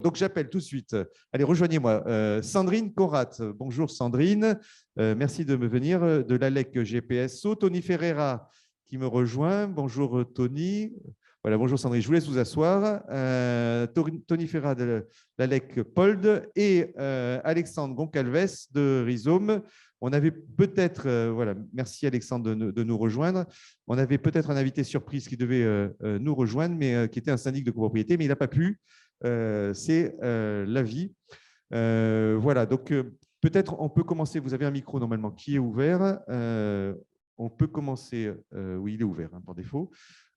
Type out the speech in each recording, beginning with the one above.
Donc, j'appelle tout de suite. Allez, rejoignez-moi. Sandrine Conrat. Bonjour Sandrine. Merci de me venir de l'ALEC GPSO. Tony Ferreira qui me rejoint. Bonjour Tony. Voilà, bonjour Sandrine. Je vous laisse vous asseoir. Tony Ferreira de l'ALEC POLD et Alexandre Goncalves de Rhizome. On avait peut-être, voilà, merci Alexandre de nous rejoindre. On avait peut-être un invité surprise qui devait nous rejoindre, mais qui était un syndic de copropriété, mais il n'a pas pu. C'est la vie. Voilà, donc peut-être on peut commencer. Vous avez un micro normalement qui est ouvert. On peut commencer. Oui, il est ouvert par défaut.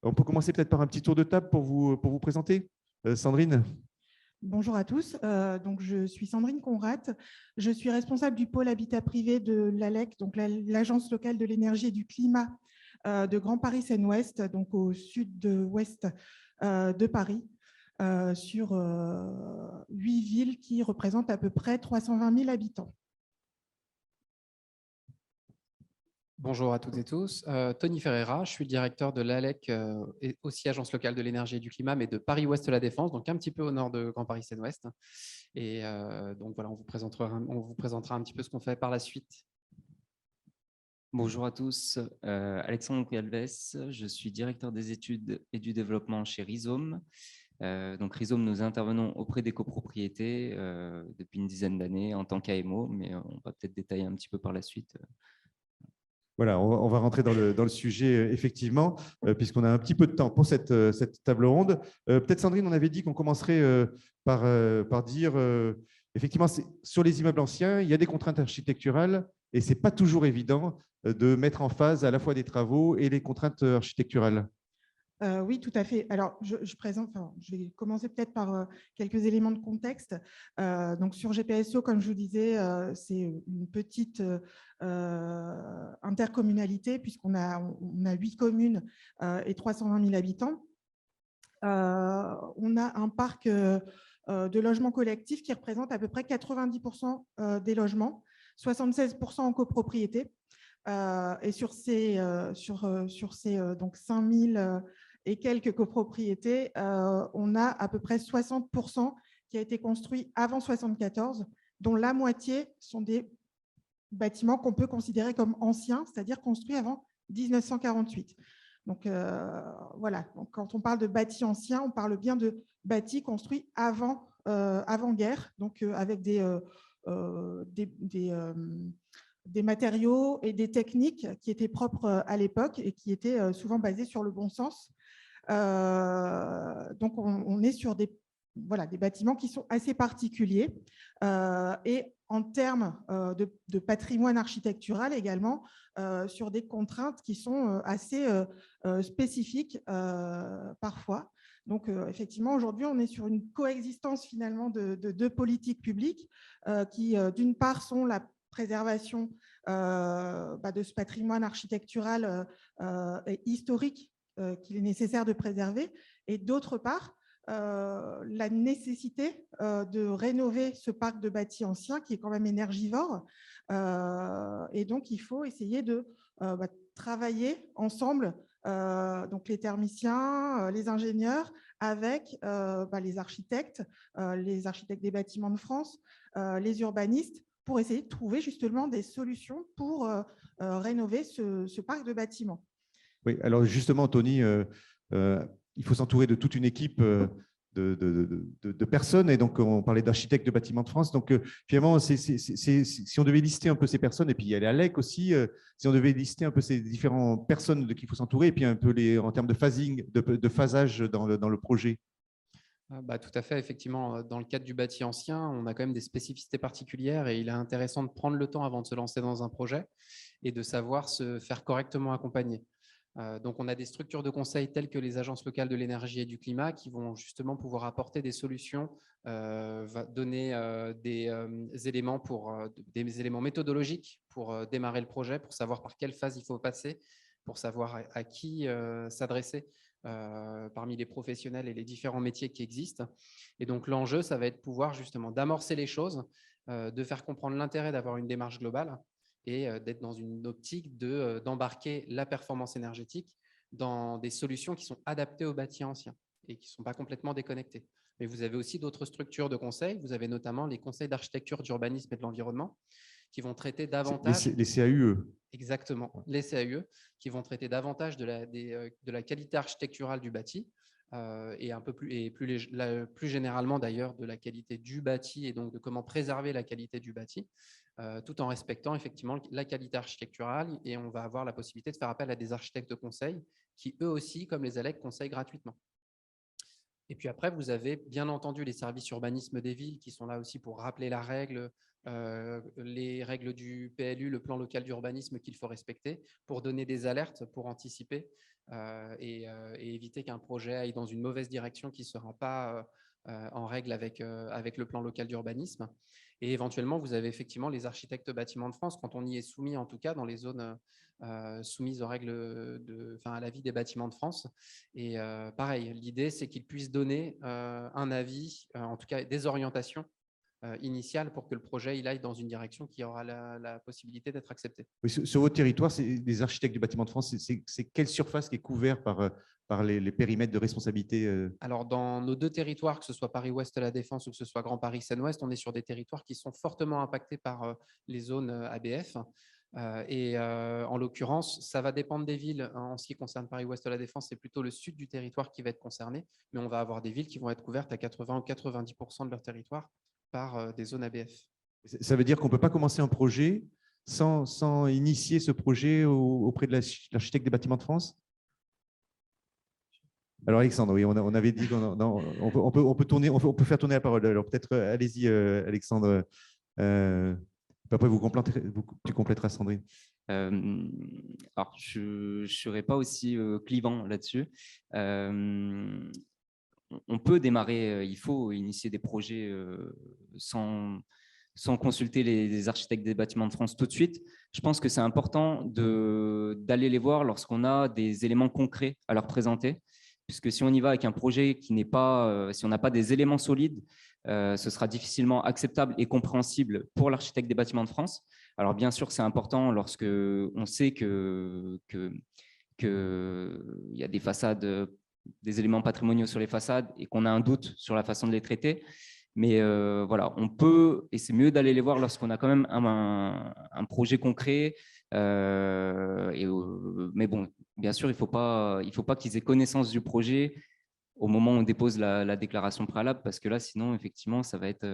On peut commencer peut-être par un petit tour de table pour vous présenter. Sandrine. Bonjour à tous, donc je suis Sandrine Conrat, je suis responsable du pôle habitat privé de l'ALEC, donc l'Agence locale de l'énergie et du climat de Grand Paris Seine-Ouest, donc au sud-ouest de Paris, sur 8 villes qui représentent à peu près 320 000 habitants. Bonjour à toutes et tous. Tony Ferreira, je suis le directeur de l'ALEC, et aussi Agence locale de l'énergie et du climat, mais de Paris-Ouest-La Défense, donc un petit peu au nord de Grand Paris Seine-Ouest. Et donc voilà, on vous présentera un petit peu ce qu'on fait par la suite. Bonjour à tous, Alexandre Goncalves, je suis directeur des études et du développement chez Rhizome. Donc Rhizome, nous intervenons auprès des copropriétés depuis une dizaine d'années en tant qu'AMO, mais on va peut-être détailler un petit peu par la suite. Voilà, on va rentrer dans le sujet, effectivement, puisqu'on a un petit peu de temps pour cette table ronde. Peut-être, Sandrine, on avait dit qu'on commencerait par dire, effectivement, sur les immeubles anciens, il y a des contraintes architecturales et ce n'est pas toujours évident de mettre en phase à la fois des travaux et les contraintes architecturales. Oui, tout à fait. Alors, je vais commencer peut-être par quelques éléments de contexte. Donc, sur GPSO, comme je vous disais, c'est une petite intercommunalité puisqu'on a 8 communes et 320 000 habitants. On a un parc de logements collectifs qui représente à peu près 90% des logements, 76% en copropriété. Et sur ces donc 5 000 et quelques copropriétés, on a à peu près 60% qui a été construit avant 1974, dont la moitié sont des bâtiments qu'on peut considérer comme anciens, c'est-à-dire construits avant 1948. Donc voilà, donc, quand on parle de bâtis anciens, on parle bien de bâtis construits avant-guerre, donc avec des matériaux et des techniques qui étaient propres à l'époque et qui étaient souvent basées sur le bon sens. Donc, on est sur des bâtiments qui sont assez particuliers. Et en termes de patrimoine architectural également, sur des contraintes qui sont assez spécifiques parfois. Donc, effectivement, aujourd'hui, on est sur une coexistence finalement de deux politiques publiques qui, d'une part, sont la préservation de ce patrimoine architectural et historique qu'il est nécessaire de préserver, et d'autre part, la nécessité de rénover ce parc de bâtis anciens qui est quand même énergivore. Et donc, il faut essayer de travailler ensemble, donc les thermiciens, les ingénieurs, avec les architectes des bâtiments de France, les urbanistes, pour essayer de trouver justement des solutions pour rénover ce parc de bâtiments. Oui, alors justement, Tony, il faut s'entourer de toute une équipe de personnes. Et donc, on parlait d'architectes de bâtiments de France. Donc, finalement, si on devait lister un peu ces personnes, et puis il y a l'ALEC aussi, si on devait lister un peu ces différentes personnes de qui il faut s'entourer, et puis un peu en termes de phasing, de phasage dans le projet. Tout à fait, effectivement, dans le cadre du bâti ancien, on a quand même des spécificités particulières et il est intéressant de prendre le temps avant de se lancer dans un projet et de savoir se faire correctement accompagner. Donc, on a des structures de conseil telles que les agences locales de l'énergie et du climat qui vont justement pouvoir apporter des solutions, donner des éléments méthodologiques pour démarrer le projet, pour savoir par quelle phase il faut passer, pour savoir à qui s'adresser parmi les professionnels et les différents métiers qui existent. Et donc, l'enjeu, ça va être de pouvoir justement d'amorcer les choses, de faire comprendre l'intérêt d'avoir une démarche globale et d'être dans une optique d'embarquer la performance énergétique dans des solutions qui sont adaptées aux bâtis anciens et qui ne sont pas complètement déconnectées. Mais vous avez aussi d'autres structures de conseil. Vous avez notamment les conseils d'architecture, d'urbanisme et de l'environnement qui vont traiter davantage… Les CAUE. Exactement, les CAUE qui vont traiter davantage de la qualité architecturale du bâti et un peu plus généralement d'ailleurs de la qualité du bâti et donc de comment préserver la qualité du bâti tout en respectant effectivement la qualité architecturale, et on va avoir la possibilité de faire appel à des architectes de conseil qui eux aussi, comme les ALEC, conseillent gratuitement. Et puis après, vous avez bien entendu les services urbanisme des villes qui sont là aussi pour rappeler la règle, les règles du PLU, le plan local d'urbanisme qu'il faut respecter, pour donner des alertes, pour anticiper et éviter qu'un projet aille dans une mauvaise direction qui ne sera pas en règle avec le plan local d'urbanisme. Et éventuellement, vous avez effectivement les architectes bâtiments de France, quand on y est soumis, en tout cas dans les zones soumises aux règles à l'avis des bâtiments de France. Et pareil, l'idée, c'est qu'ils puissent donner un avis, en tout cas des orientations initiales pour que le projet il aille dans une direction qui aura la possibilité d'être acceptée. Oui, sur votre territoire, les architectes du bâtiment de France, c'est quelle surface qui est couverte par les périmètres de responsabilité Alors, dans nos deux territoires, que ce soit Paris-Ouest La Défense ou que ce soit Grand Paris Seine-Ouest, on est sur des territoires qui sont fortement impactés par les zones ABF. En l'occurrence, ça va dépendre des villes. En ce qui concerne Paris-Ouest La Défense, c'est plutôt le sud du territoire qui va être concerné, mais on va avoir des villes qui vont être couvertes à 80 ou 90% de leur territoire par des zones ABF. Ça veut dire qu'on ne peut pas commencer un projet sans initier ce projet auprès de l'architecte des bâtiments de France? Alors Alexandre, oui, on avait dit on peut faire tourner la parole. Alors peut-être, allez-y Alexandre. Après, tu compléteras Sandrine. Alors, je ne serai pas aussi clivant là-dessus. On peut démarrer, il faut initier des projets sans consulter les architectes des bâtiments de France tout de suite. Je pense que c'est important d'aller les voir lorsqu'on a des éléments concrets à leur présenter, puisque si on y va avec un projet qui n'est pas, si on n'a pas des éléments solides, ce sera difficilement acceptable et compréhensible pour l'architecte des bâtiments de France. Alors bien sûr, c'est important lorsque on sait qu'il y a des façades, des éléments patrimoniaux sur les façades et qu'on a un doute sur la façon de les traiter. Mais voilà, on peut, et c'est mieux d'aller les voir lorsqu'on a quand même un projet concret. Mais bon, bien sûr, il ne faut pas qu'ils aient connaissance du projet au moment où on dépose la déclaration préalable, parce que là, sinon, effectivement, ça va être,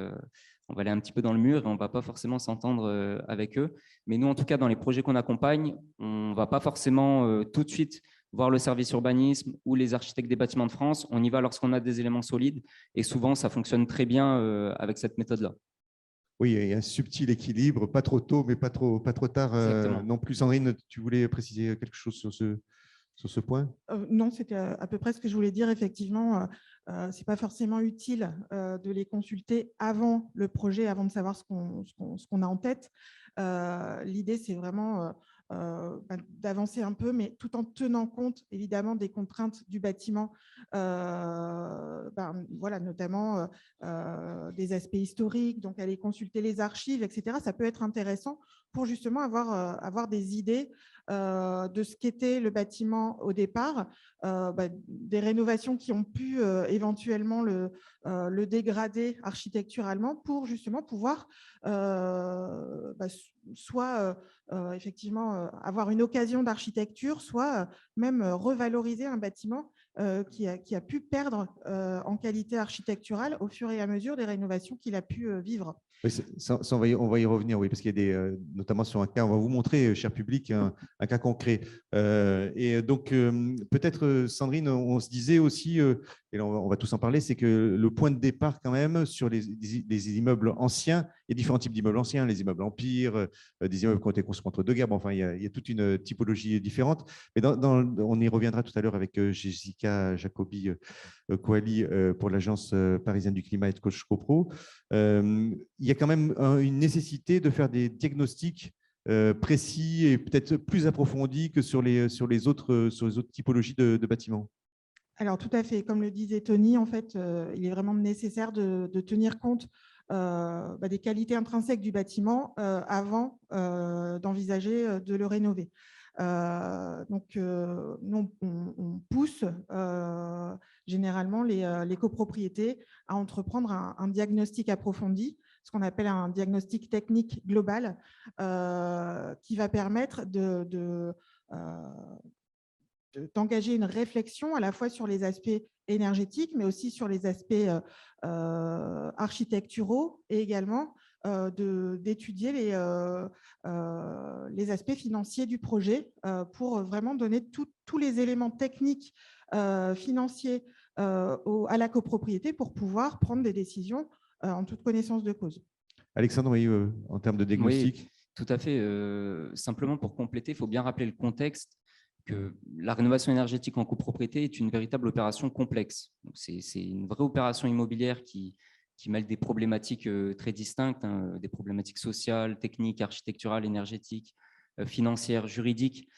on va aller un petit peu dans le mur et on ne va pas forcément s'entendre avec eux. Mais nous, en tout cas, dans les projets qu'on accompagne, on ne va pas forcément tout de suite voir le service urbanisme ou les architectes des bâtiments de France. On y va lorsqu'on a des éléments solides et souvent, ça fonctionne très bien avec cette méthode-là. Oui, il y a un subtil équilibre, pas trop tôt, mais pas trop tard non plus. Sandrine, tu voulais préciser quelque chose sur ce point? Non, c'était à peu près ce que je voulais dire. Effectivement, ce n'est pas forcément utile de les consulter avant le projet, avant de savoir ce qu'on a en tête. L'idée, c'est vraiment d'avancer un peu, mais tout en tenant compte évidemment des contraintes du bâtiment, voilà, notamment des aspects historiques, donc aller consulter les archives, etc. Ça peut être intéressant pour justement avoir des idées de ce qu'était le bâtiment au départ, des rénovations qui ont pu éventuellement le dégrader architecturalement pour justement pouvoir soit effectivement avoir une occasion d'architecture, soit même revaloriser un bâtiment qui a pu perdre en qualité architecturale au fur et à mesure des rénovations qu'il a pu vivre. Oui, on va y revenir, oui, parce qu'il y a notamment sur un cas, on va vous montrer, cher public, un cas concret. Et donc, peut-être, Sandrine, on se disait aussi, et là, on va tous en parler, c'est que le point de départ, quand même, sur les immeubles anciens, il y a différents types d'immeubles anciens, les immeubles empires, des immeubles qui ont été construits entre deux guerres, bon, enfin, il y a toute une typologie différente. Mais on y reviendra tout à l'heure avec Jessica Jacobi Coali pour l'Agence parisienne du climat et de coach CoPro. Il y a quand même une nécessité de faire des diagnostics précis et peut-être plus approfondis que sur les autres typologies de bâtiments. Alors, tout à fait. Comme le disait Tony, en fait, il est vraiment nécessaire de tenir compte des qualités intrinsèques du bâtiment avant d'envisager de le rénover. Nous, on pousse généralement les copropriétés à entreprendre un diagnostic approfondi, ce qu'on appelle un diagnostic technique global, qui va permettre d'engager une réflexion à la fois sur les aspects énergétiques, mais aussi sur les aspects architecturaux et également d'étudier les aspects financiers du projet pour vraiment donner tous les éléments techniques financiers à la copropriété pour pouvoir prendre des décisions en toute connaissance de cause. Alexandre, oui, en termes de diagnostic. Oui, tout à fait. Simplement pour compléter, il faut bien rappeler le contexte que la rénovation énergétique en copropriété est une véritable opération complexe. C'est une vraie opération immobilière qui mêle des problématiques très distinctes, hein, des problématiques sociales, techniques, architecturales, énergétiques, financières, juridiques,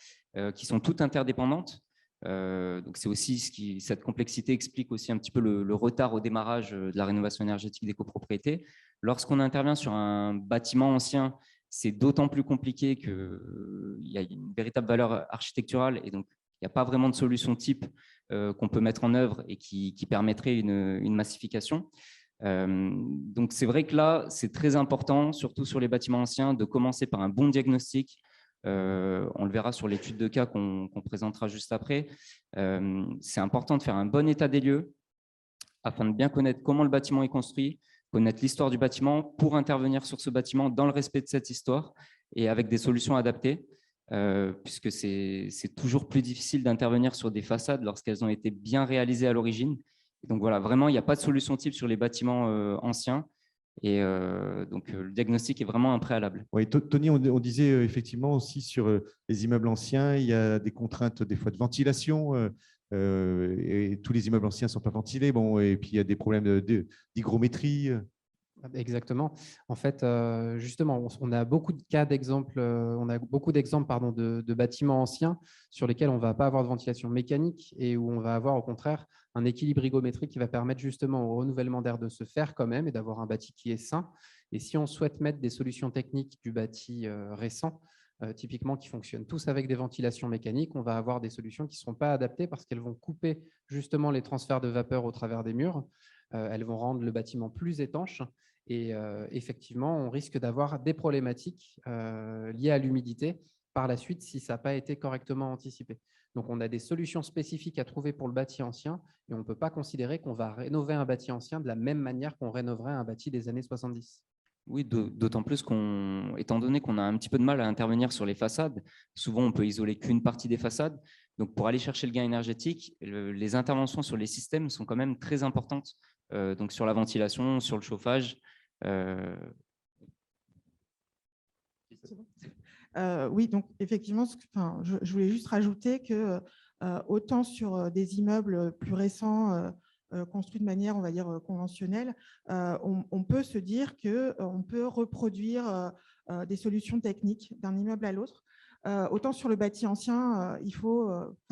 qui sont toutes interdépendantes. Donc c'est aussi cette complexité explique aussi un petit peu le retard au démarrage de la rénovation énergétique des copropriétés. Lorsqu'on intervient sur un bâtiment ancien, c'est d'autant plus compliqué qu'il y a une véritable valeur architecturale et donc il n'y a pas vraiment de solution type qu'on peut mettre en œuvre et qui permettrait une massification. Donc c'est vrai que là, c'est très important, surtout sur les bâtiments anciens, de commencer par un bon diagnostic. On le verra sur l'étude de cas qu'on présentera juste après. C'est important de faire un bon état des lieux afin de bien connaître comment le bâtiment est construit, connaître l'histoire du bâtiment pour intervenir sur ce bâtiment dans le respect de cette histoire et avec des solutions adaptées, puisque c'est toujours plus difficile d'intervenir sur des façades lorsqu'elles ont été bien réalisées à l'origine. Donc voilà, vraiment, il n'y a pas de solution type sur les bâtiments anciens. Et donc, le diagnostic est vraiment un préalable. Oui, Tony, on disait effectivement aussi sur les immeubles anciens, il y a des contraintes des fois de ventilation et tous les immeubles anciens ne sont pas ventilés. Bon, et puis il y a des problèmes d'hygrométrie. Exactement. En fait, justement, on a beaucoup de cas d'exemples, on a beaucoup d'exemples de bâtiments anciens sur lesquels on ne va pas avoir de ventilation mécanique et où on va avoir au contraire un équilibre hygrométrique qui va permettre justement au renouvellement d'air de se faire quand même et d'avoir un bâti qui est sain. Et si on souhaite mettre des solutions techniques du bâti récent, typiquement qui fonctionnent tous avec des ventilations mécaniques, on va avoir des solutions qui ne seront pas adaptées parce qu'elles vont couper justement les transferts de vapeur au travers des murs. Elles vont rendre le bâtiment plus étanche. Et effectivement, on risque d'avoir des problématiques liées à l'humidité par la suite si ça n'a pas été correctement anticipé. Donc, on a des solutions spécifiques à trouver pour le bâti ancien et on ne peut pas considérer qu'on va rénover un bâti ancien de la même manière qu'on rénoverait un bâti des années 70. Oui, d'autant plus étant donné qu'on a un petit peu de mal à intervenir sur les façades, souvent on peut isoler qu'une partie des façades. Donc, pour aller chercher le gain énergétique, les interventions sur les systèmes sont quand même très importantes. Donc, sur la ventilation, sur le chauffage. Oui, donc effectivement, je voulais juste rajouter que autant sur des immeubles plus récents construits de manière, on va dire, conventionnelle, on peut se dire qu'on peut reproduire des solutions techniques d'un immeuble à l'autre. Autant sur le bâti ancien,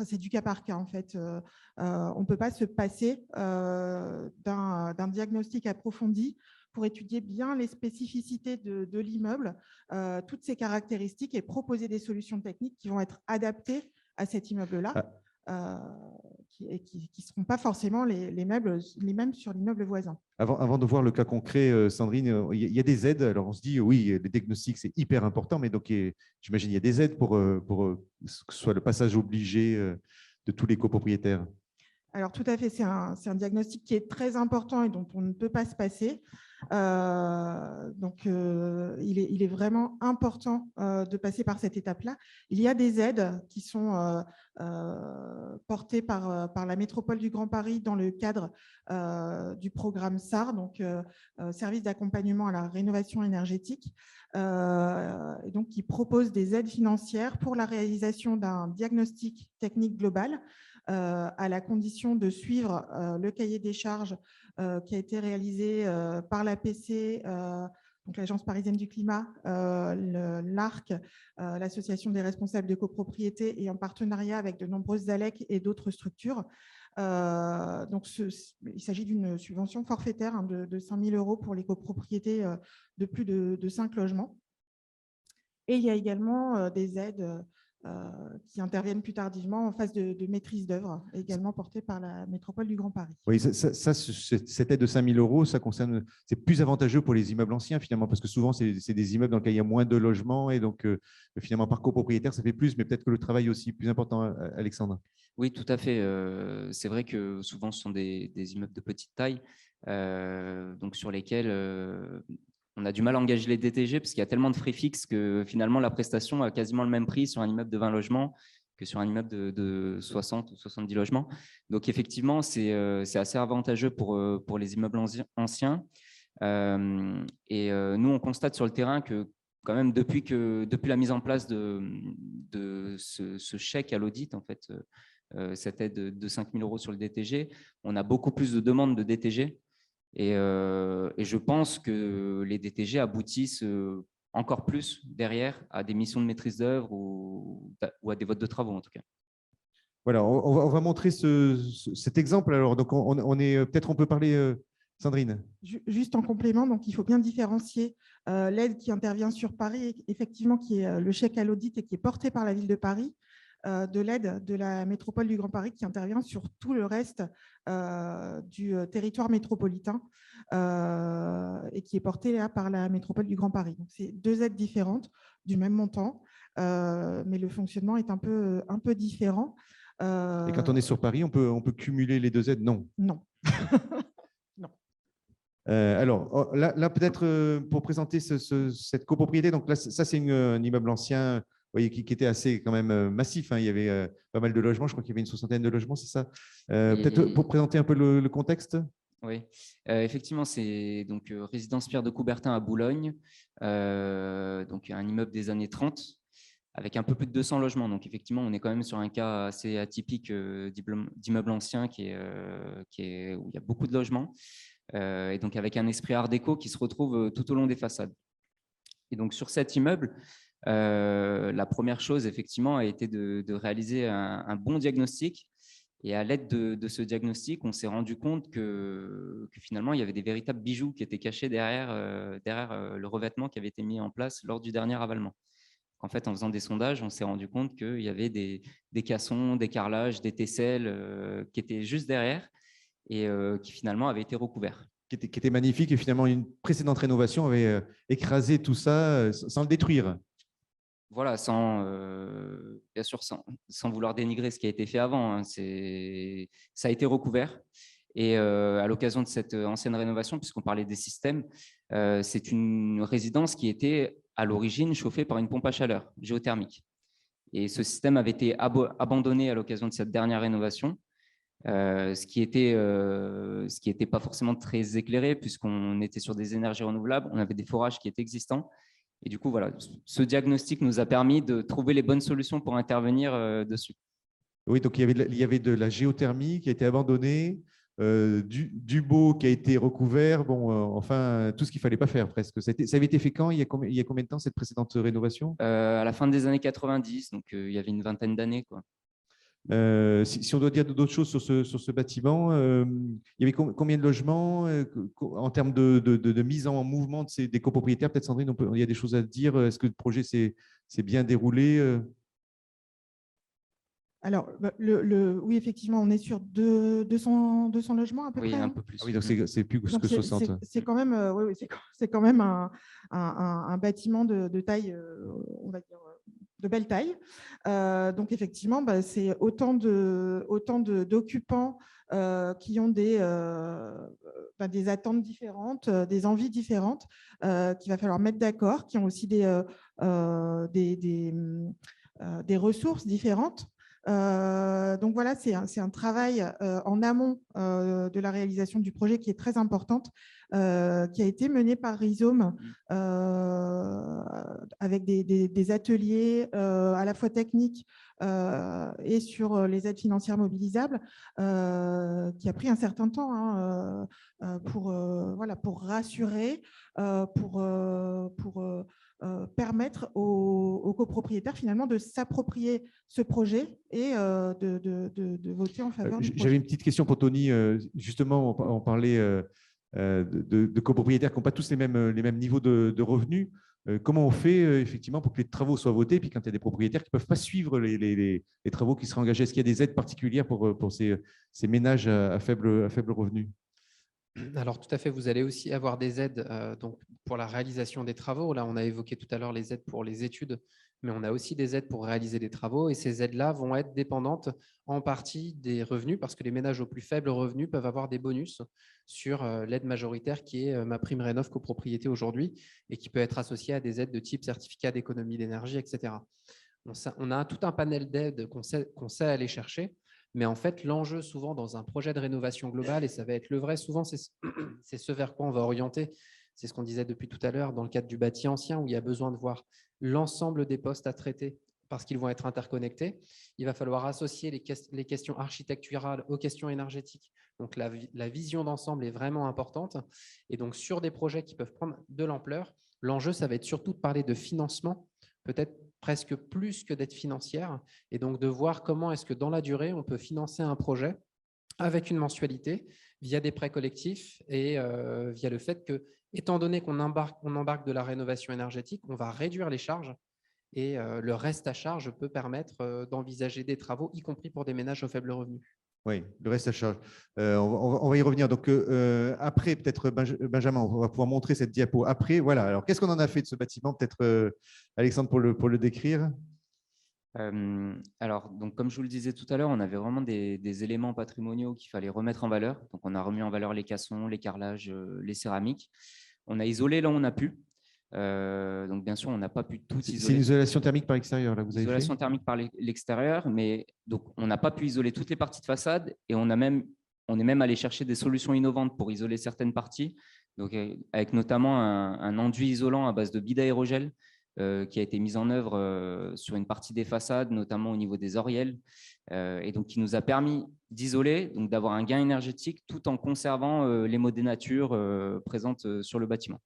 c'est du cas par cas en fait. On ne peut pas se passer d'un diagnostic approfondi pour étudier bien les spécificités de l'immeuble, toutes ses caractéristiques et proposer des solutions techniques qui vont être adaptées à cet immeuble-là. Et qui ne seront pas forcément les mêmes sur l'immeuble voisin. Avant de voir le cas concret, Sandrine, il y a des aides. Alors, on se dit, oui, les diagnostics, c'est hyper important, mais donc j'imagine qu'il y a des aides pour que ce soit le passage obligé de tous les copropriétaires. Alors, tout à fait, c'est un diagnostic qui est très important et dont on ne peut pas se passer. Il est vraiment important de passer par cette étape-là. Il y a des aides qui sont portées par la métropole du Grand Paris dans le cadre du programme SAR, donc Service d'accompagnement à la rénovation énergétique, et donc qui propose des aides financières pour la réalisation d'un diagnostic technique global à la condition de suivre le cahier des charges qui a été réalisé par l'APC, donc l'Agence parisienne du climat, l'ARC, l'Association des responsables de copropriété, et en partenariat avec de nombreuses ALEC et d'autres structures. Il s'agit d'une subvention forfaitaire de 5 000 € pour les copropriétés de plus de 5 logements. Et il y a également des aides qui interviennent plus tardivement en phase de maîtrise d'œuvre, également portée par la métropole du Grand Paris. Oui, cette aide de 5 000 €, c'est plus avantageux pour les immeubles anciens finalement, parce que souvent, c'est des immeubles dans lesquels il y a moins de logements et donc finalement, par copropriétaire, ça fait plus, mais peut-être que le travail est aussi plus important, Alexandre. Oui, tout à fait. C'est vrai que souvent, ce sont des immeubles de petite taille, donc sur lesquels on a du mal à engager les DTG parce qu'il y a tellement de frais fixes que finalement, la prestation a quasiment le même prix sur un immeuble de 20 logements que sur un immeuble de 60 ou 70 logements. Donc, effectivement, c'est assez avantageux pour les immeubles anciens. Nous, on constate sur le terrain que quand même, depuis la mise en place de ce chèque à l'audit, en fait, cette aide de 5 000 € sur le DTG, on a beaucoup plus de demandes de DTG. Et je pense que les DTG aboutissent encore plus derrière à des missions de maîtrise d'œuvre ou à des votes de travaux, en tout cas. Voilà, on va montrer cet exemple. Alors, donc, peut-être on peut parler, Sandrine. Juste en complément, donc il faut bien différencier l'aide qui intervient sur Paris, effectivement, qui est le chèque à l'audit et qui est porté par la ville de Paris, de l'aide de la métropole du Grand Paris qui intervient sur tout le reste du territoire métropolitain et qui est portée là, par la métropole du Grand Paris. Donc, c'est deux aides différentes du même montant, mais le fonctionnement est un peu différent. Et quand on est sur Paris, on peut cumuler les deux aides? Non. Non. Alors, là peut-être pour présenter cette copropriété, donc là, ça, c'est un immeuble ancien, vous voyez, qui était assez quand même massif. Hein. Il y avait pas mal de logements, je crois qu'il y avait une 60aine de logements, c'est ça? Peut-être pour présenter un peu le contexte? Oui, effectivement, c'est donc résidence Pierre de Coubertin à Boulogne, donc un immeuble des années 30 avec un peu plus de 200 logements. Donc, effectivement, on est quand même sur un cas assez atypique d'immeuble ancien où il y a beaucoup de logements. Et donc avec un esprit art déco qui se retrouve tout au long des façades. Et donc sur cet immeuble, la première chose effectivement a été de réaliser un bon diagnostic. Et à l'aide de ce diagnostic, on s'est rendu compte que finalement il y avait des véritables bijoux qui étaient cachés derrière le revêtement qui avait été mis en place lors du dernier avalement. En fait, en faisant des sondages, on s'est rendu compte qu'il y avait des cassons, des carrelages, des tesselles qui étaient juste derrière et qui finalement avait été recouvert. Qui était magnifique et finalement une précédente rénovation avait écrasé tout ça sans le détruire. Voilà, bien sûr, sans vouloir dénigrer ce qui a été fait avant. Hein, ça a été recouvert. Et à l'occasion de cette ancienne rénovation, puisqu'on parlait des systèmes, c'est une résidence qui était à l'origine chauffée par une pompe à chaleur géothermique. Et ce système avait été abandonné à l'occasion de cette dernière rénovation. Ce qui était pas forcément très éclairé puisqu'on était sur des énergies renouvelables, on avait des forages qui étaient existants. Et du coup, voilà, ce diagnostic nous a permis de trouver les bonnes solutions pour intervenir dessus. Oui, donc il y avait de la géothermie qui a été abandonnée, du beau qui a été recouvert, bon, enfin, tout ce qu'il ne fallait pas faire presque. Ça avait été fait quand? Il y a combien de temps cette précédente rénovation? À la fin des années 90, donc il y avait une vingtaine d'années, quoi. Si on doit dire d'autres choses sur ce bâtiment, il y avait combien de logements en termes de mise en mouvement des copropriétaires? Peut-être Sandrine, il y a des choses à dire. Est-ce que le projet s'est bien déroulé? Alors, oui, effectivement, on est sur 200 logements à peu près. Oui, un peu plus. Ah oui, donc c'est plus que 60. C'est quand même, c'est quand même un bâtiment de taille, on va dire, de belle taille. Donc, effectivement, c'est autant d'occupants qui ont des attentes différentes, des envies différentes, qu'il va falloir mettre d'accord, qui ont aussi des ressources différentes. Donc voilà, c'est un travail en amont de la réalisation du projet qui est très importante, qui a été mené par Rhizome avec des ateliers à la fois techniques et sur les aides financières mobilisables, qui a pris un certain temps pour rassurer, pour permettre aux copropriétaires finalement de s'approprier ce projet et de voter en faveur du projet. J'avais une petite question pour Tony. Justement, on parlait de copropriétaires qui n'ont pas tous les mêmes niveaux de revenus. comment on fait effectivement pour que les travaux soient votés, puis quand il y a des propriétaires qui ne peuvent pas suivre les travaux qui seraient engagés, est-ce qu'il y a des aides particulières pour ces ménages à faible revenu? Alors, tout à fait, vous allez aussi avoir des aides donc, pour la réalisation des travaux. Là, on a évoqué tout à l'heure les aides pour les études, mais on a aussi des aides pour réaliser des travaux. Et ces aides-là vont être dépendantes en partie des revenus, parce que les ménages aux plus faibles revenus peuvent avoir des bonus sur l'aide majoritaire qui est ma prime Rénov' copropriété aujourd'hui et qui peut être associée à des aides de type certificat d'économie d'énergie, etc. On a tout un panel d'aides qu'on sait aller chercher. Mais en fait, l'enjeu souvent dans un projet de rénovation globale, et ça va être le vrai, souvent c'est ce vers quoi on va orienter, c'est ce qu'on disait depuis tout à l'heure dans le cadre du bâti ancien, où il y a besoin de voir l'ensemble des postes à traiter parce qu'ils vont être interconnectés. Il va falloir associer les questions architecturales aux questions énergétiques. Donc la vision d'ensemble est vraiment importante. Et donc sur des projets qui peuvent prendre de l'ampleur, l'enjeu, ça va être surtout de parler de financement, peut-être presque plus que d'être financière, et donc de voir comment est-ce que dans la durée, on peut financer un projet avec une mensualité via des prêts collectifs et via le fait que, étant donné qu'on embarque de la rénovation énergétique, on va réduire les charges et le reste à charge peut permettre d'envisager des travaux, y compris pour des ménages aux faibles revenus. Oui, le reste à charge. On va y revenir. Donc, après, peut-être, Benjamin, on va pouvoir montrer cette diapo. Après, voilà. Alors, qu'est-ce qu'on en a fait de ce bâtiment? Peut-être, Alexandre, pour le décrire. Alors, donc, comme je vous le disais tout à l'heure, on avait vraiment des éléments patrimoniaux qu'il fallait remettre en valeur. Donc, on a remis en valeur les cassons, les carrelages, les céramiques. On a isolé là où on a pu. Donc, bien sûr, on n'a pas pu tout isoler. C'est une isolation thermique par l'extérieur, là, vous avez fait? Isolation thermique par l'extérieur, mais donc, on n'a pas pu isoler toutes les parties de façade et on est même allé chercher des solutions innovantes pour isoler certaines parties, donc, avec notamment un enduit isolant à base de bide aérogel qui a été mis en œuvre sur une partie des façades, notamment au niveau des oriels, et donc qui nous a permis d'isoler, donc d'avoir un gain énergétique tout en conservant les mots des natures présentes sur le bâtiment.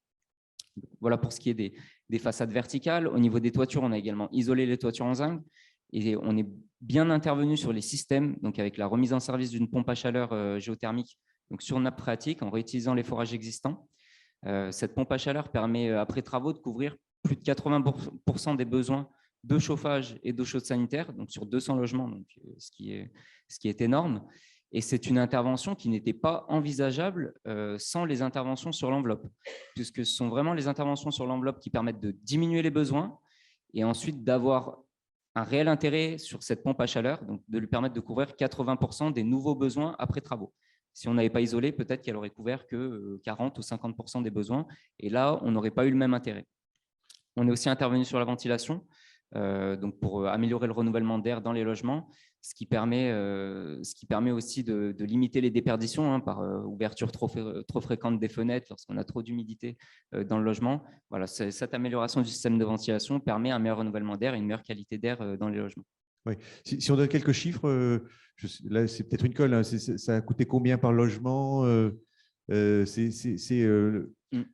Voilà pour ce qui est des façades verticales. Au niveau des toitures, on a également isolé les toitures en zinc et on est bien intervenu sur les systèmes, donc avec la remise en service d'une pompe à chaleur géothermique donc sur nappe phréatique en réutilisant les forages existants. Cette pompe à chaleur permet, après travaux, de couvrir plus de 80% des besoins de chauffage et d'eau chaude sanitaire, donc sur 200 logements, donc, ce qui est énorme. Et c'est une intervention qui n'était pas envisageable sans les interventions sur l'enveloppe, puisque ce sont vraiment les interventions sur l'enveloppe qui permettent de diminuer les besoins et ensuite d'avoir un réel intérêt sur cette pompe à chaleur, donc de lui permettre de couvrir 80% des nouveaux besoins après travaux. Si on n'avait pas isolé, peut-être qu'elle aurait couvert que 40 ou 50% des besoins, et là, on n'aurait pas eu le même intérêt. On est aussi intervenu sur la ventilation, donc pour améliorer le renouvellement d'air dans les logements, ce qui permet aussi de limiter les déperditions par ouverture trop fréquente des fenêtres lorsqu'on a trop d'humidité dans le logement. Voilà, cette amélioration du système de ventilation permet un meilleur renouvellement d'air et une meilleure qualité d'air dans les logements. Oui. Si on donne quelques chiffres, là c'est peut-être une colle, hein, ça a coûté combien par logement?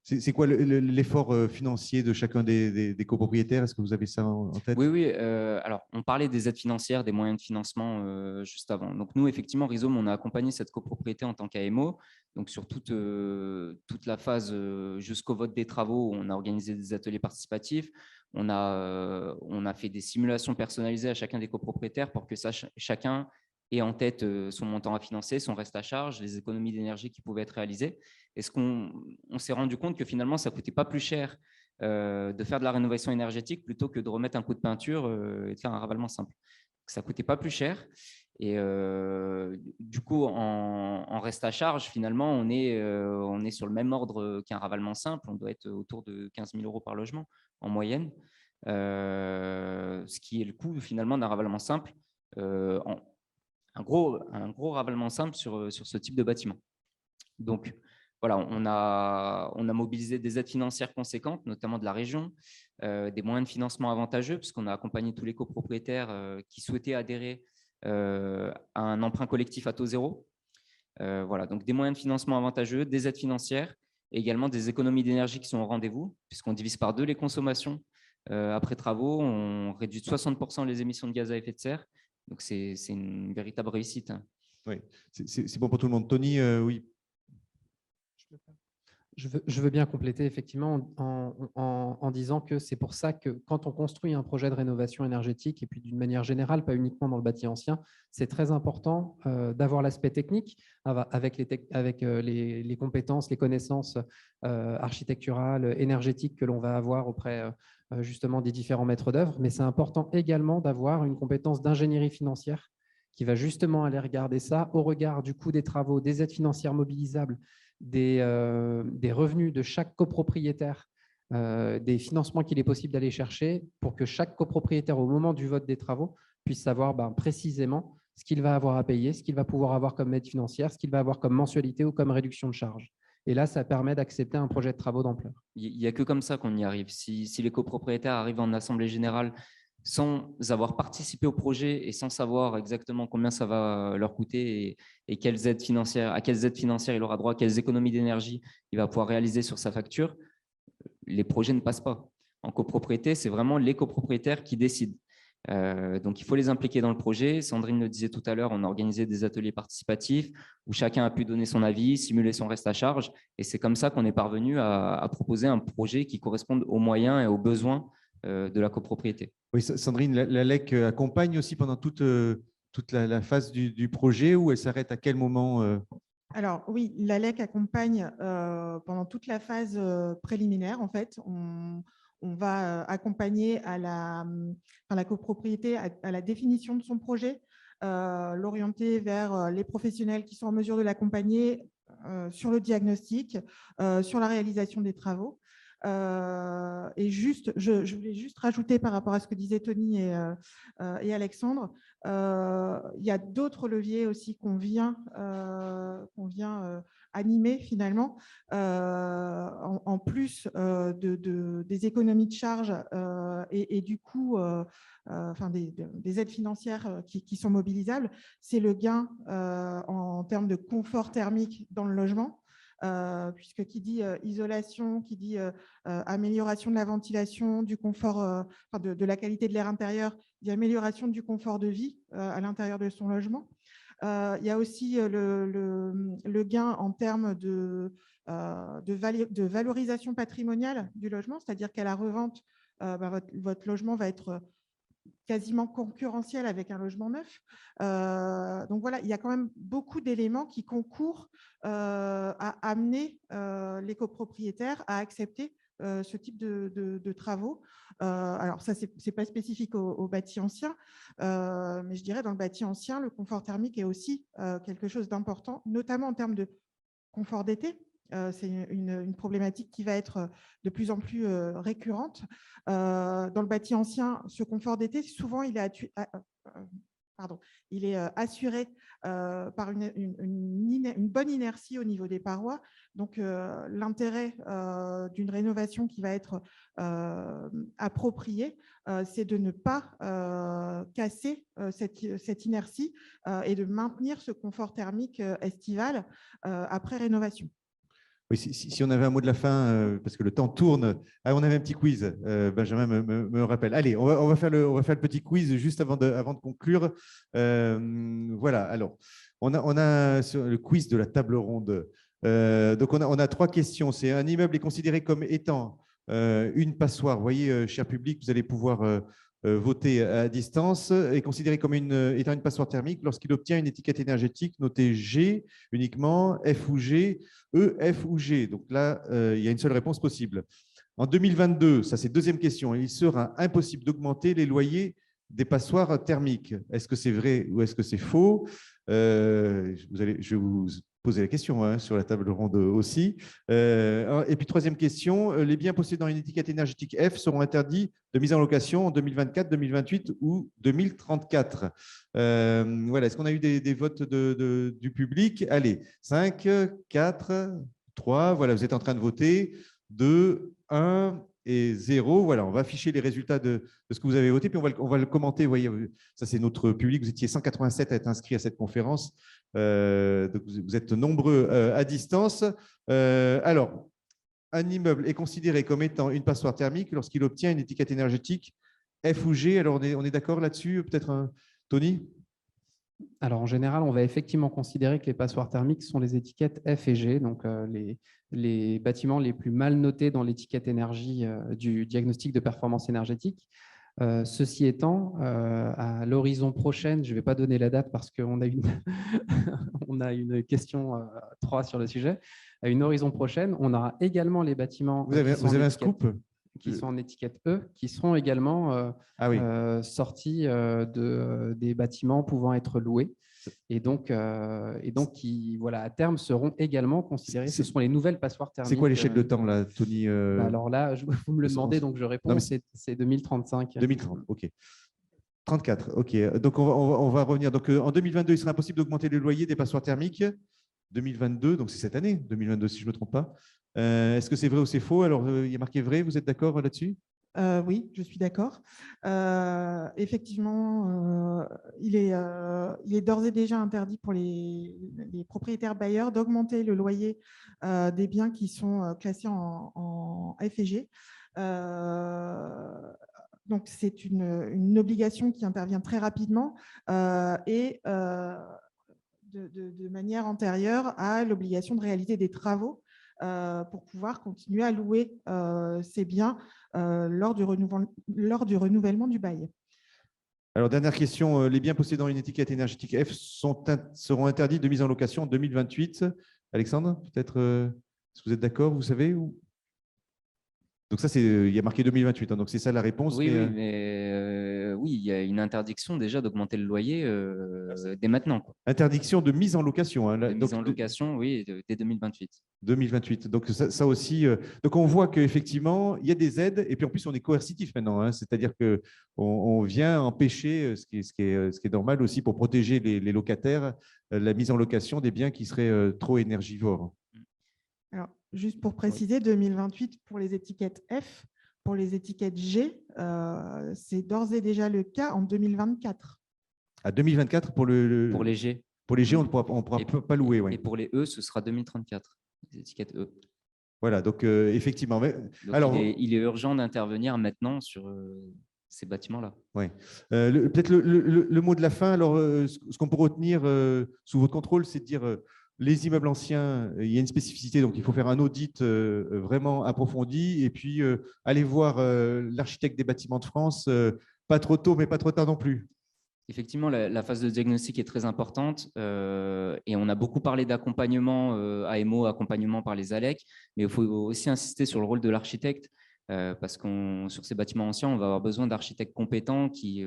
C'est quoi l'effort financier de chacun des copropriétaires? Est-ce que vous avez ça en tête? Oui. Alors, on parlait des aides financières, des moyens de financement juste avant. Donc, nous, effectivement, Rhizome, on a accompagné cette copropriété en tant qu'AMO. Donc, sur toute la phase jusqu'au vote des travaux, on a organisé des ateliers participatifs. On a fait des simulations personnalisées à chacun des copropriétaires pour que chacun ait en tête son montant à financer, son reste à charge, les économies d'énergie qui pouvaient être réalisées. Et on s'est rendu compte que finalement, ça ne coûtait pas plus cher de faire de la rénovation énergétique plutôt que de remettre un coup de peinture et de faire un ravalement simple. Donc, ça ne coûtait pas plus cher. Et du coup, en reste à charge, finalement, on est sur le même ordre qu'un ravalement simple. On doit être autour de 15 000 € par logement en moyenne, ce qui est le coût finalement d'un ravalement simple, un gros ravalement simple sur ce type de bâtiment. Donc, voilà, on a mobilisé des aides financières conséquentes, notamment de la région, des moyens de financement avantageux, puisqu'on a accompagné tous les copropriétaires qui souhaitaient adhérer à un emprunt collectif à taux zéro. Voilà, donc des moyens de financement avantageux, des aides financières et également des économies d'énergie qui sont au rendez-vous, puisqu'on divise par 2 les consommations après travaux, on réduit de 60% les émissions de gaz à effet de serre. Donc, c'est une véritable réussite. Oui, c'est bon pour tout le monde. Tony, oui. Je veux bien compléter effectivement en disant que c'est pour ça que quand on construit un projet de rénovation énergétique, et puis d'une manière générale, pas uniquement dans le bâti ancien, c'est très important d'avoir l'aspect technique avec les compétences, les connaissances architecturales, énergétiques que l'on va avoir auprès justement des différents maîtres d'œuvre, mais c'est important également d'avoir une compétence d'ingénierie financière qui va justement aller regarder ça au regard du coût des travaux, des aides financières mobilisables, des revenus de chaque copropriétaire, des financements qu'il est possible d'aller chercher pour que chaque copropriétaire, au moment du vote des travaux, puisse savoir précisément ce qu'il va avoir à payer, ce qu'il va pouvoir avoir comme aide financière, ce qu'il va avoir comme mensualité ou comme réduction de charges. Et là, ça permet d'accepter un projet de travaux d'ampleur. Il n'y a que comme ça qu'on y arrive. Si les copropriétaires arrivent en assemblée générale sans avoir participé au projet et sans savoir exactement combien ça va leur coûter et quelles aides financières, à quelles aides financières il aura droit, quelles économies d'énergie il va pouvoir réaliser sur sa facture, les projets ne passent pas. En copropriété, c'est vraiment les copropriétaires qui décident. Donc, il faut les impliquer dans le projet. Sandrine le disait tout à l'heure, on a organisé des ateliers participatifs où chacun a pu donner son avis, simuler son reste à charge. Et c'est comme ça qu'on est parvenu à proposer un projet qui corresponde aux moyens et aux besoins de la copropriété. Oui, Sandrine, la LEC accompagne aussi pendant toute la phase du projet, ou elle s'arrête à quel moment Alors oui, la LEC accompagne pendant toute la phase préliminaire. En fait, on va accompagner à la copropriété à la définition de son projet, l'orienter vers les professionnels qui sont en mesure de l'accompagner sur le diagnostic, sur la réalisation des travaux. Et je voulais juste rajouter par rapport à ce que disaient Tony et Alexandre, il y a d'autres leviers aussi qu'on vient animer finalement, en plus des économies de charges et du coup des aides financières qui sont mobilisables, c'est le gain en termes de confort thermique dans le logement. Puisque qui dit isolation, qui dit amélioration de la ventilation, du confort, de la qualité de l'air intérieur, dit amélioration du confort de vie à l'intérieur de son logement. Il y a aussi le gain en termes de valorisation patrimoniale du logement, c'est-à-dire qu'à la revente, votre logement va être quasiment concurrentiel avec un logement neuf. Donc voilà, il y a quand même beaucoup d'éléments qui concourent à amener les copropriétaires à accepter ce type de travaux. Alors ça, ce n'est pas spécifique au bâti ancien, mais je dirais dans le bâti ancien, le confort thermique est aussi quelque chose d'important, notamment en termes de confort d'été. C'est une problématique qui va être de plus en plus récurrente. Dans le bâti ancien, ce confort d'été, souvent, il est assuré par une bonne inertie au niveau des parois. Donc, l'intérêt d'une rénovation qui va être appropriée, c'est de ne pas casser cette inertie et de maintenir ce confort thermique estival après rénovation. Oui, si on avait un mot de la fin, parce que le temps tourne. Ah, on avait un petit quiz, Benjamin me rappelle. Allez, on va faire le petit quiz juste avant de conclure. Voilà, alors, on a sur le quiz de la table ronde. Donc, on a 3 questions. C'est: un immeuble est considéré comme étant une passoire. Vous voyez, cher public, vous allez pouvoir voter à distance, est considéré comme étant une passoire thermique lorsqu'il obtient une étiquette énergétique notée G uniquement, F ou G, E, F ou G. Donc là, il y a une seule réponse possible. En 2022, ça c'est deuxième question, il sera impossible d'augmenter les loyers des passoires thermiques. Est-ce que c'est vrai ou est-ce que c'est faux? Je vais vous poser la question sur la table ronde aussi. Et puis, troisième question, les biens possédant une étiquette énergétique F seront interdits de mise en location en 2024, 2028 ou 2034. Voilà, est-ce qu'on a eu des votes du public? Allez, 5, 4, 3, voilà, vous êtes en train de voter. 2, 1 et 0. Voilà, on va afficher les résultats de ce que vous avez voté, puis on va le commenter. Vous voyez, ça c'est notre public. Vous étiez 187 à être inscrits à cette conférence. Donc vous êtes nombreux à distance. Alors, un immeuble est considéré comme étant une passoire thermique lorsqu'il obtient une étiquette énergétique F ou G. Alors, on est d'accord là-dessus? Peut-être Tony? Alors, en général, on va effectivement considérer que les passoires thermiques sont les étiquettes F et G, donc les bâtiments les plus mal notés dans l'étiquette énergie du diagnostic de performance énergétique. Ceci étant, à l'horizon prochaine, je ne vais pas donner la date parce qu'on a on a une question 3 sur le sujet. À une horizon prochaine, on aura également les bâtiments Vous avez un scoop qui sont en étiquette E, qui seront également sortis des bâtiments pouvant être loués. Et donc qui, voilà, à terme, seront également considérés. Ce seront les nouvelles passoires thermiques. C'est quoi l'échelle de temps, là, Tony? Alors là, vous me le demandez, donc je réponds, c'est 2035. 2030, OK. 34, OK. Donc, on va revenir. Donc, en 2022, il sera impossible d'augmenter le loyer des passoires thermiques. 2022, donc c'est cette année, 2022, si je ne me trompe pas. Est-ce que c'est vrai ou c'est faux? Alors, il y a marqué vrai, vous êtes d'accord là-dessus? Oui, je suis d'accord. Effectivement, il est d'ores et déjà interdit pour les propriétaires bailleurs d'augmenter le loyer des biens qui sont classés en F et G. Donc, c'est une obligation qui intervient très rapidement et de manière antérieure à l'obligation de réaliser des travaux pour pouvoir continuer à louer ces biens lors du renouvellement du bail. Alors, dernière question, les biens possédant une étiquette énergétique F seront interdits de mise en location en 2028. Alexandre, peut-être, est-ce que vous êtes d'accord, vous savez ou... Donc ça, il y a marqué 2028, hein, donc c'est ça la réponse. Oui, oui, il y a une interdiction déjà d'augmenter le loyer dès maintenant, quoi. Interdiction de mise en location. Hein, mise en location, oui, dès 2028. 2028. Donc ça aussi. Donc on voit qu'effectivement, il y a des aides et puis en plus on est coercitif maintenant. Hein, c'est-à-dire qu'on vient empêcher, ce qui est normal aussi pour protéger les locataires, la mise en location des biens qui seraient trop énergivores. Alors, juste pour préciser, 2028 pour les étiquettes F, pour les étiquettes G, c'est d'ores et déjà le cas en 2024. À 2024 pour les G. Pour les G, on ne pourra pas louer. Ouais. Et pour les E, ce sera 2034, les étiquettes E. Voilà, donc effectivement. Donc, alors, il est urgent d'intervenir maintenant sur ces bâtiments-là. Oui. Peut-être le mot de la fin. Alors, ce qu'on peut retenir sous votre contrôle, c'est de dire les immeubles anciens, il y a une spécificité, donc il faut faire un audit vraiment approfondi et puis aller voir l'architecte des bâtiments de France, pas trop tôt, mais pas trop tard non plus. Effectivement, la phase de diagnostic est très importante et on a beaucoup parlé d'accompagnement, AMO, accompagnement par les ALEC, mais il faut aussi insister sur le rôle de l'architecte parce que sur ces bâtiments anciens, on va avoir besoin d'architectes compétents qui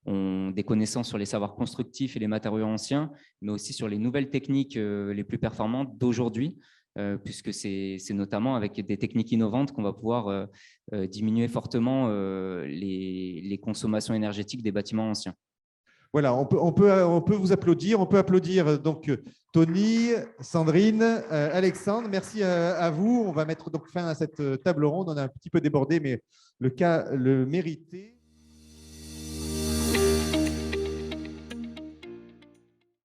ont des connaissances sur les savoirs constructifs et les matériaux anciens, mais aussi sur les nouvelles techniques les plus performantes d'aujourd'hui, puisque c'est notamment avec des techniques innovantes qu'on va pouvoir diminuer fortement les consommations énergétiques des bâtiments anciens. Voilà, on peut vous applaudir. On peut applaudir donc Tony, Sandrine, Alexandre. Merci à vous. On va mettre donc fin à cette table ronde. On a un petit peu débordé, mais le cas le méritait.